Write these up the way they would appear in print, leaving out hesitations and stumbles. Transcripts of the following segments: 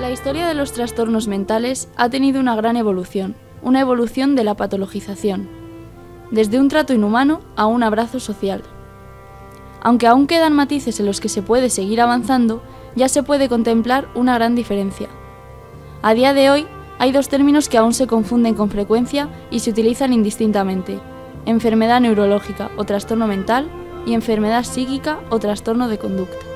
La historia de los trastornos mentales ha tenido una gran evolución, una evolución de la patologización, desde un trato inhumano a un abrazo social. Aunque aún quedan matices en los que se puede seguir avanzando, ya se puede contemplar una gran diferencia. A día de hoy, hay dos términos que aún se confunden con frecuencia y se utilizan indistintamente: enfermedad neurológica o trastorno mental y enfermedad psíquica o trastorno de conducta.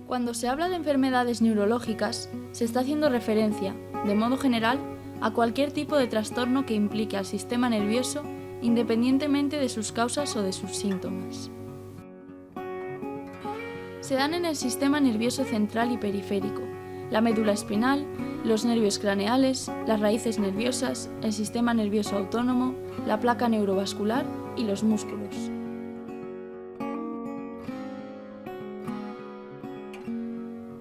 Cuando se habla de enfermedades neurológicas, se está haciendo referencia, de modo general, a cualquier tipo de trastorno que implique al sistema nervioso, independientemente de sus causas o de sus síntomas. Se dan en el sistema nervioso central y periférico, la médula espinal, los nervios craneales, las raíces nerviosas, el sistema nervioso autónomo, la placa neurovascular y los músculos.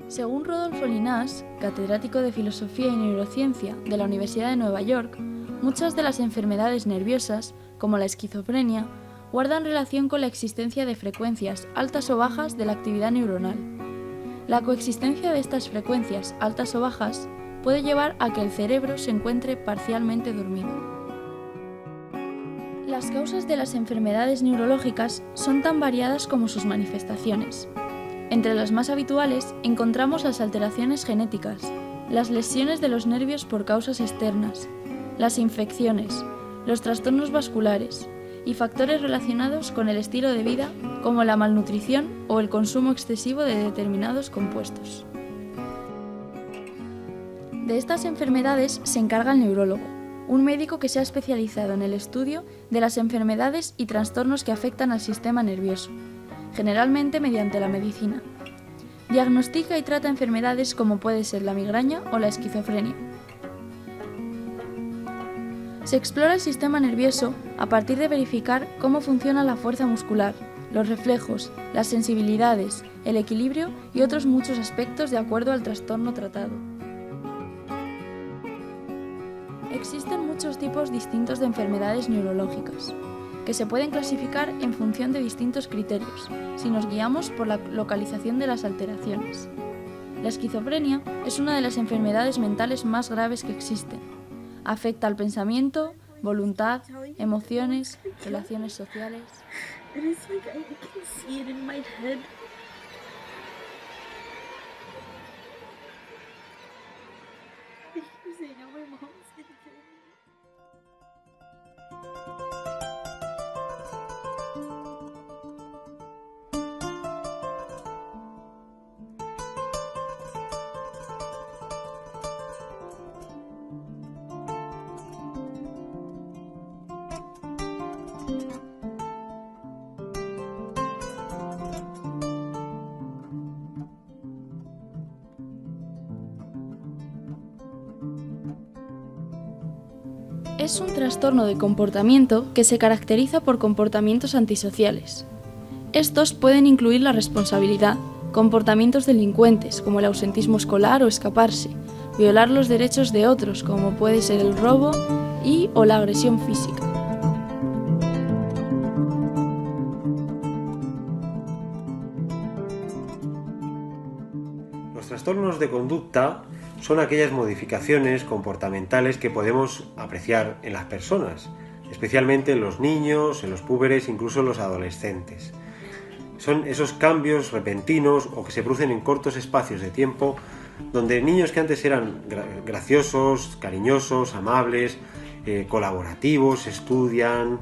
Según Rodolfo Llinás, catedrático de Filosofía y Neurociencia de la Universidad de Nueva York, muchas de las enfermedades nerviosas, como la esquizofrenia, guardan relación con la existencia de frecuencias altas o bajas de la actividad neuronal. La coexistencia de estas frecuencias altas o bajas puede llevar a que el cerebro se encuentre parcialmente dormido. Las causas de las enfermedades neurológicas son tan variadas como sus manifestaciones. Entre las más habituales encontramos las alteraciones genéticas, las lesiones de los nervios por causas externas, las infecciones, los trastornos vasculares y factores relacionados con el estilo de vida como la malnutrición o el consumo excesivo de determinados compuestos. De estas enfermedades se encarga el neurólogo, un médico que se ha especializado en el estudio de las enfermedades y trastornos que afectan al sistema nervioso, generalmente mediante la medicina. Diagnostica y trata enfermedades como puede ser la migraña o la esquizofrenia. Se explora el sistema nervioso a partir de verificar cómo funciona la fuerza muscular, los reflejos, las sensibilidades, el equilibrio y otros muchos aspectos de acuerdo al trastorno tratado. Existen muchos tipos distintos de enfermedades neurológicas, que se pueden clasificar en función de distintos criterios, si nos guiamos por la localización de las alteraciones. La esquizofrenia es una de las enfermedades mentales más graves que existen. Afecta al pensamiento, voluntad, emociones, relaciones sociales. Es un trastorno de comportamiento que se caracteriza por comportamientos antisociales. Estos pueden incluir la responsabilidad, comportamientos delincuentes como el ausentismo escolar o escaparse, violar los derechos de otros como puede ser el robo o la agresión física. Los trastornos de conducta son aquellas modificaciones comportamentales que podemos apreciar en las personas, especialmente en los niños, en los púberes, incluso en los adolescentes. Son esos cambios repentinos o que se producen en cortos espacios de tiempo, donde niños que antes eran graciosos, cariñosos, amables, colaborativos, estudian,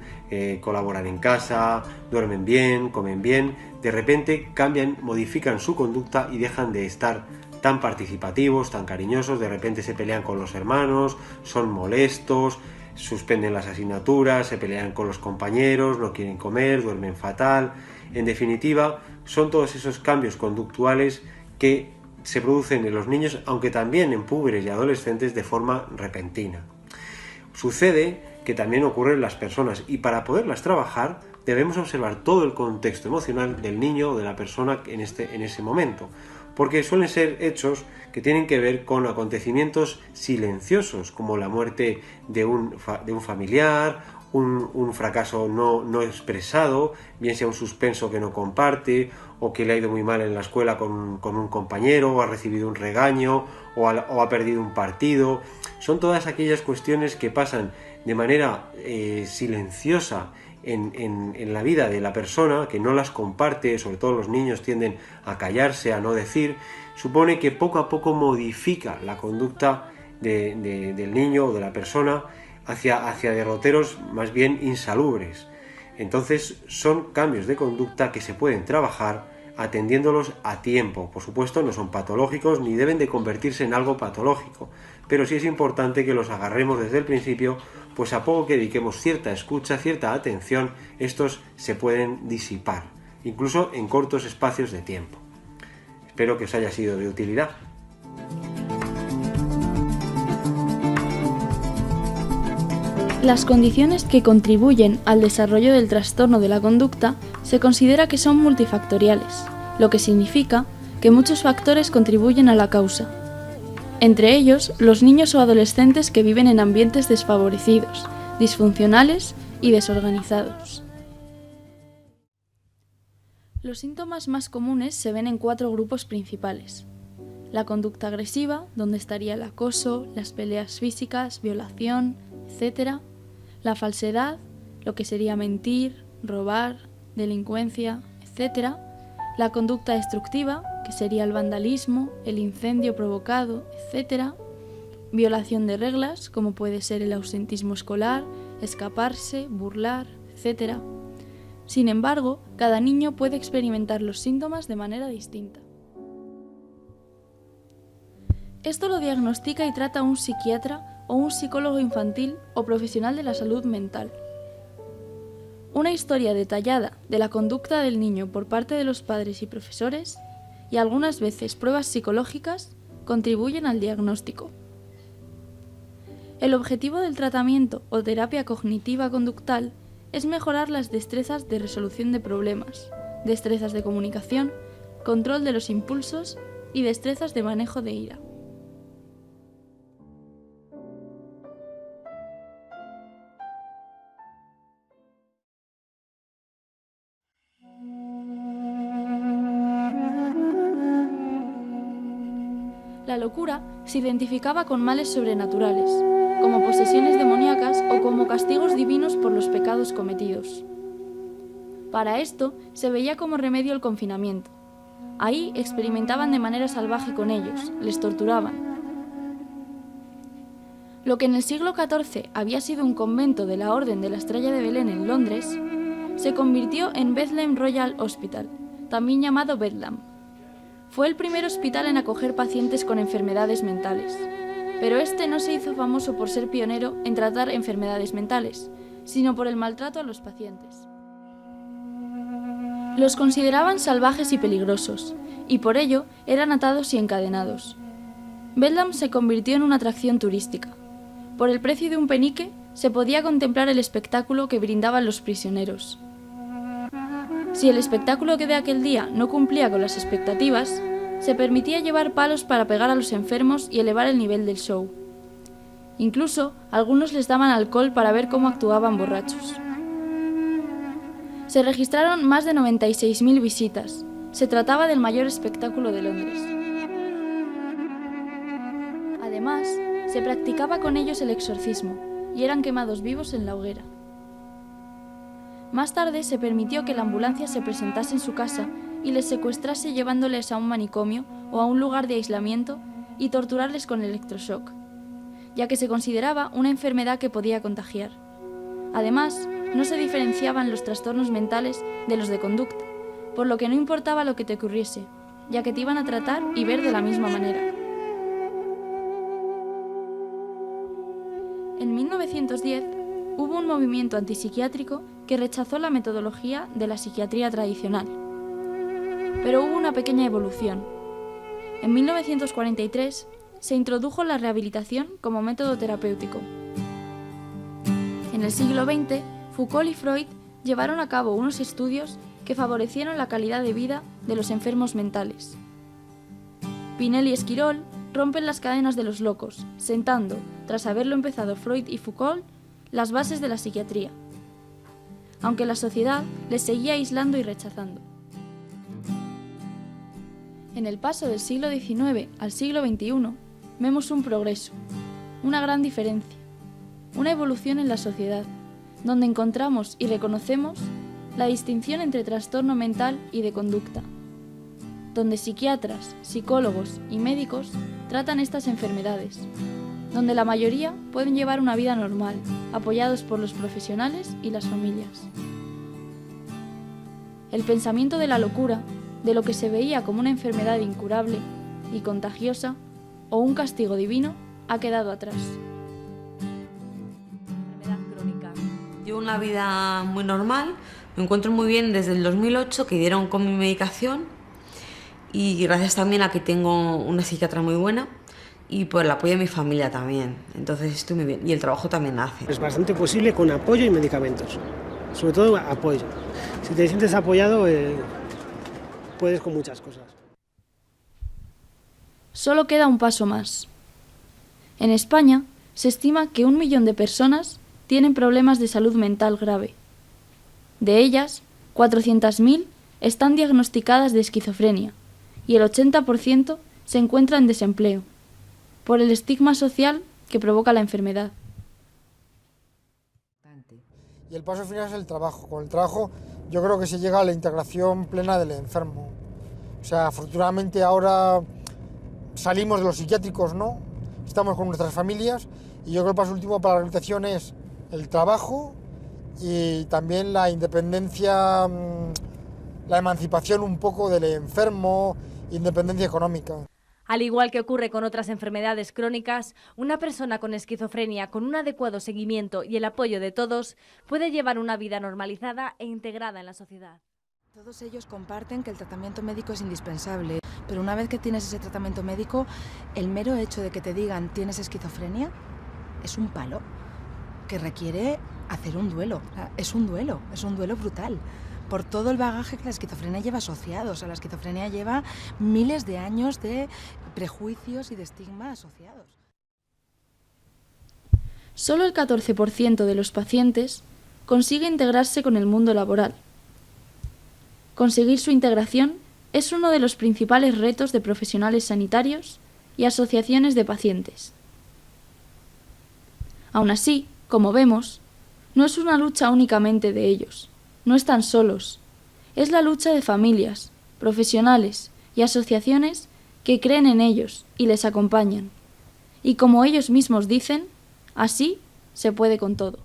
colaboran en casa, duermen bien, comen bien, de repente cambian, modifican su conducta y dejan de estar tan participativos, tan cariñosos, de repente se pelean con los hermanos, son molestos, suspenden las asignaturas, se pelean con los compañeros, no quieren comer, duermen fatal. En definitiva, son todos esos cambios conductuales que se producen en los niños, aunque también en púberes y adolescentes de forma repentina. Sucede que también ocurre en las personas y para poderlas trabajar debemos observar todo el contexto emocional del niño o de la persona en ese momento, porque suelen ser hechos que tienen que ver con acontecimientos silenciosos, como la muerte de un familiar, un fracaso no expresado, bien sea un suspenso que no comparte, o que le ha ido muy mal en la escuela con un compañero, o ha recibido un regaño, o ha perdido un partido. Son todas aquellas cuestiones que pasan de manera silenciosa en la vida de la persona, que no las comparte, sobre todo los niños tienden a callarse, a no decir. Supone que poco a poco modifica la conducta del niño o de la persona hacia derroteros más bien insalubres. Entonces son cambios de conducta que se pueden trabajar atendiéndolos a tiempo. Por supuesto, no son patológicos ni deben de convertirse en algo patológico, pero sí es importante que los agarremos desde el principio, pues a poco que dediquemos cierta escucha, cierta atención, estos se pueden disipar, incluso en cortos espacios de tiempo. Espero que os haya sido de utilidad. Las condiciones que contribuyen al desarrollo del trastorno de la conducta se considera que son multifactoriales, lo que significa que muchos factores contribuyen a la causa. Entre ellos, los niños o adolescentes que viven en ambientes desfavorecidos, disfuncionales y desorganizados. Los síntomas más comunes se ven en 4 grupos principales. La conducta agresiva, donde estaría el acoso, las peleas físicas, violación, etc. La falsedad, lo que sería mentir, robar, delincuencia, etc. La conducta destructiva, que sería el vandalismo, el incendio provocado, etc. Violación de reglas, como puede ser el ausentismo escolar, escaparse, burlar, etc. Sin embargo, cada niño puede experimentar los síntomas de manera distinta. Esto lo diagnostica y trata un psiquiatra o un psicólogo infantil o profesional de la salud mental. Una historia detallada de la conducta del niño por parte de los padres y profesores, y algunas veces pruebas psicológicas, contribuyen al diagnóstico. El objetivo del tratamiento o terapia cognitiva conductal es mejorar las destrezas de resolución de problemas, destrezas de comunicación, control de los impulsos y destrezas de manejo de ira. La locura se identificaba con males sobrenaturales, como posesiones demoníacas o como castigos divinos por los pecados cometidos. Para esto se veía como remedio el confinamiento. Ahí experimentaban de manera salvaje con ellos, les torturaban. Lo que en el siglo XIV había sido un convento de la Orden de la Estrella de Belén en Londres, se convirtió en Bethlehem Royal Hospital, también llamado Bedlam. Fue el primer hospital en acoger pacientes con enfermedades mentales, pero este no se hizo famoso por ser pionero en tratar enfermedades mentales, sino por el maltrato a los pacientes. Los consideraban salvajes y peligrosos, y por ello eran atados y encadenados. Bedlam se convirtió en una atracción turística. Por el precio de un penique se podía contemplar el espectáculo que brindaban los prisioneros. Si el espectáculo de aquel día no cumplía con las expectativas, se permitía llevar palos para pegar a los enfermos y elevar el nivel del show. Incluso, algunos les daban alcohol para ver cómo actuaban borrachos. Se registraron más de 96.000 visitas. Se trataba del mayor espectáculo de Londres. Además, se practicaba con ellos el exorcismo y eran quemados vivos en la hoguera. Más tarde se permitió que la ambulancia se presentase en su casa y les secuestrase llevándoles a un manicomio o a un lugar de aislamiento y torturarles con electroshock, ya que se consideraba una enfermedad que podía contagiar. Además, no se diferenciaban los trastornos mentales de los de conducta, por lo que no importaba lo que te ocurriese, ya que te iban a tratar y ver de la misma manera. En 1910 hubo un movimiento antipsiquiátrico que rechazó la metodología de la psiquiatría tradicional. Pero hubo una pequeña evolución. En 1943 se introdujo la rehabilitación como método terapéutico. En el siglo XX, Foucault y Freud llevaron a cabo unos estudios que favorecieron la calidad de vida de los enfermos mentales. Pinel y Esquirol rompen las cadenas de los locos, sentando, tras haberlo empezado Freud y Foucault, las bases de la psiquiatría, aunque la sociedad les seguía aislando y rechazando. En el paso del siglo XIX al siglo XXI vemos un progreso, una gran diferencia, una evolución en la sociedad, donde encontramos y reconocemos la distinción entre trastorno mental y de conducta, donde psiquiatras, psicólogos y médicos tratan estas enfermedades, donde la mayoría pueden llevar una vida normal, apoyados por los profesionales y las familias. El pensamiento de la locura, de lo que se veía como una enfermedad incurable y contagiosa o un castigo divino, ha quedado atrás. Enfermedad crónica. Llevo una vida muy normal, me encuentro muy bien desde el 2008 que dieron con mi medicación y gracias también a que tengo una psiquiatra muy buena y por el apoyo de mi familia también, entonces estoy muy bien y el trabajo también hace. Es bastante posible con apoyo y medicamentos, sobre todo apoyo. Si te sientes apoyado puedes con muchas cosas. Solo queda un paso más. En España se estima que 1 millón de personas tienen problemas de salud mental grave. De ellas, 400.000 están diagnosticadas de esquizofrenia y el 80% se encuentra en desempleo, por el estigma social que provoca la enfermedad. Y el paso final es el trabajo. Con el trabajo yo creo que se llega a la integración plena del enfermo. O sea, afortunadamente ahora salimos de los psiquiátricos, ¿no? Estamos con nuestras familias y yo creo que el paso último para la rehabilitación es el trabajo y también la independencia, la emancipación un poco del enfermo, independencia económica. Al igual que ocurre con otras enfermedades crónicas, una persona con esquizofrenia con un adecuado seguimiento y el apoyo de todos puede llevar una vida normalizada e integrada en la sociedad. Todos ellos comparten que el tratamiento médico es indispensable, pero una vez que tienes ese tratamiento médico, el mero hecho de que te digan tienes esquizofrenia es un palo que requiere hacer un duelo. Es un duelo brutal. Por todo el bagaje que la esquizofrenia lleva asociado. O sea, la esquizofrenia lleva miles de años de prejuicios y de estigma asociados. Solo el 14% de los pacientes consigue integrarse con el mundo laboral. Conseguir su integración es uno de los principales retos de profesionales sanitarios y asociaciones de pacientes. Aún así, como vemos, no es una lucha únicamente de ellos. No están solos. Es la lucha de familias, profesionales y asociaciones que creen en ellos y les acompañan. Y como ellos mismos dicen, así se puede con todo.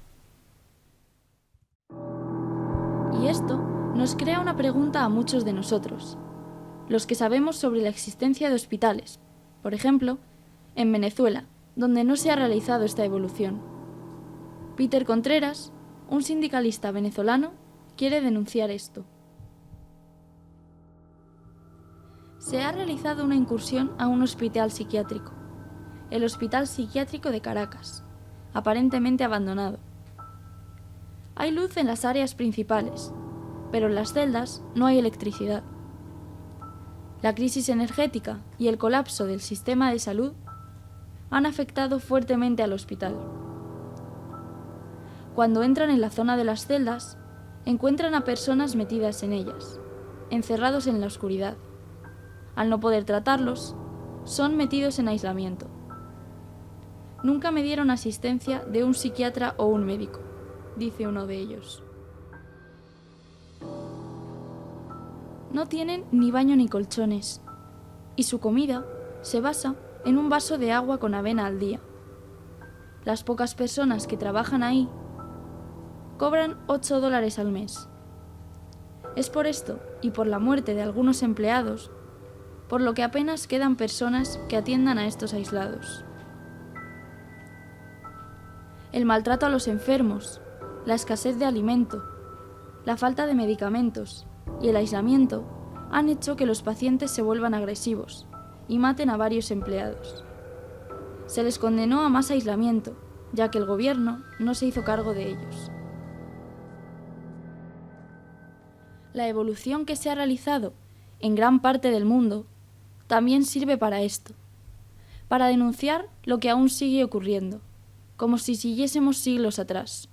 Y esto nos crea una pregunta a muchos de nosotros, los que sabemos sobre la existencia de hospitales, por ejemplo, en Venezuela, donde no se ha realizado esta evolución. Peter Contreras, un sindicalista venezolano, quiere denunciar esto. Se ha realizado una incursión a un hospital psiquiátrico, el Hospital Psiquiátrico de Caracas, aparentemente abandonado. Hay luz en las áreas principales, pero en las celdas no hay electricidad. La crisis energética y el colapso del sistema de salud han afectado fuertemente al hospital. Cuando entran en la zona de las celdas, encuentran a personas metidas en ellas, encerrados en la oscuridad. Al no poder tratarlos, son metidos en aislamiento. Nunca me dieron asistencia de un psiquiatra o un médico, dice uno de ellos. No tienen ni baño ni colchones, y su comida se basa en un vaso de agua con avena al día. Las pocas personas que trabajan ahí cobran $8 al mes. Es por esto, y por la muerte de algunos empleados, por lo que apenas quedan personas que atiendan a estos aislados. El maltrato a los enfermos, la escasez de alimento, la falta de medicamentos y el aislamiento han hecho que los pacientes se vuelvan agresivos y maten a varios empleados. Se les condenó a más aislamiento, ya que el gobierno no se hizo cargo de ellos. La evolución que se ha realizado en gran parte del mundo también sirve para esto, para denunciar lo que aún sigue ocurriendo, como si siguiésemos siglos atrás.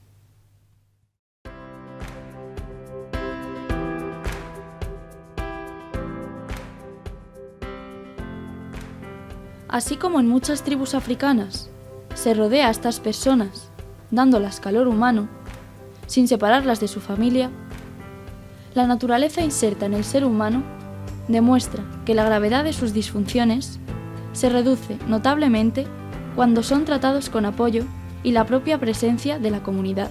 Así como en muchas tribus africanas se rodea a estas personas, dándolas calor humano, sin separarlas de su familia, la naturaleza inserta en el ser humano demuestra que la gravedad de sus disfunciones se reduce notablemente cuando son tratados con apoyo y la propia presencia de la comunidad.